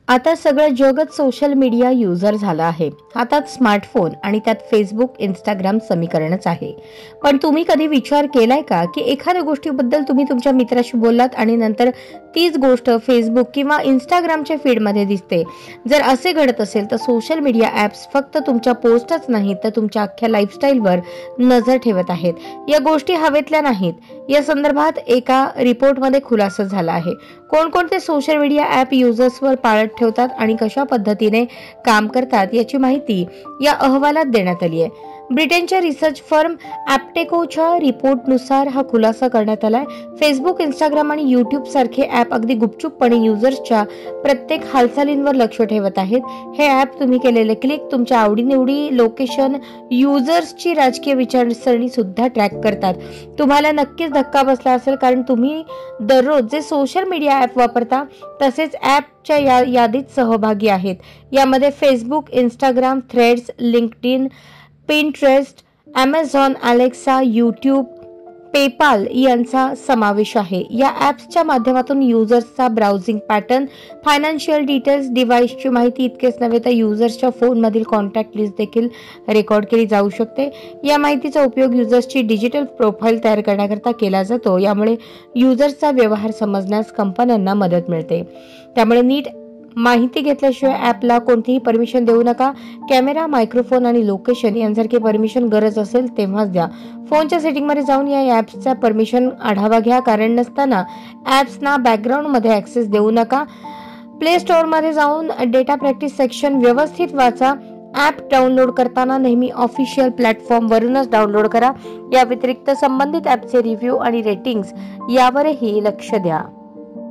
आता सगळं जगच social media user झालं आहे. हातात स्मार्टफोन आणि त्यात फेसबुक, इंस्टाग्राम समीकरणच आहे. पण तुम्ही कधी विचार केलाय का की एखाद्या गोष्टीबद्दल तुम्ही तुमच्या मित्राशी बोललात आणि नंतर तीच गोष्ट फेसबुक किंवा इंस्टाग्रामच्या फीडमध्ये दिसते. जर असे घडत असेल तर सोशल मीडिया ॲप्स फक्त तुमच्या पोस्टच नाहीत तर तुमच्या अख्ख्या लाईफस्टाईलवर नजर ठेवत आहेत. या गोष्टी हवेतल्या नाहीत. या संदर्भात एका रिपोर्टमध्ये खुलासा झाला आहे. कोणकोणते सोशल मीडिया ॲप युजर्सवर पाळत ठेवतात आणि कशा पद्धतीने काम करतात याची माहिती या अहवालात देण्यात आली आहे. ब्रिटनच्या रिसर्च फर्म ॲप्टेकोच्या रिपोर्टनुसार हा खुलासा करण्यात आलाय. फेसबुक, इंस्टाग्राम आणि युट्यूब सारखे ॲप अगदी गुपचूपपणे युजर्सच्या प्रत्येक हालचालींवर लक्ष ठेवत आहेत. हे ॲप तुम्ही केलेले क्लिक, तुमच्या आवडीनिवडी, लोकेशन, युजर्सची राजकीय विचारसरणी सुद्धा ट्रॅक करतात. तुम्हाला नक्कीच धक्का बसला असेल, कारण तुम्ही दररोज जे सोशल मीडिया ॲप वापरता तसेच ॲपच्या यादीत सहभागी आहेत. यामध्ये Facebook, Instagram, threads, LinkedIn, Pinterest, Amazon, Alexa, YouTube, PayPal यांचा समावेश आहे. या ॲप्सच्या माध्यमातून युजर्सचा ब्राउझिंग पॅटर्न, फायनान्शियल डिटेल्स, डिव्हाइसची माहिती इतकेच नव्हे तर युजर्सच्या फोनमधील कॉन्टॅक्ट लिस्ट देखील रेकॉर्ड केली जाऊ शकते. या माहितीचा उपयोग युजर्सची डिजिटल प्रोफाईल तयार करण्याकरता केला जातो. यामुळे युजर्सचा व्यवहार समजण्यास कंपन्यांना मदत मिळते. त्यामुळे नीट माहिती घेतल्याशिवाय ॲपला कोणतीही परमिशन देऊ नका. कॅमेरा, मायक्रोफोन आणि लोकेशन यांसारखी परमिशन गरज असेल तेव्हाच द्या. फोनच्या सेटिंगमध्ये जाऊन या ॲप्सचा परमिशन आढावा घ्या. कारण नसताना ॲप्सना बॅकग्राऊंडमध्ये ॲक्सेस देऊ नका. प्ले स्टोअरमध्ये जाऊन डेटा प्रॅक्टिस सेक्शन व्यवस्थित वाचा. ॲप डाउनलोड करताना नेहमी ऑफिशियल प्लॅटफॉर्मवरूनच डाउनलोड करा. या व्यतिरिक्त संबंधित ॲपचे रिव्ह्यू आणि रेटिंग्स यावरही लक्ष द्या.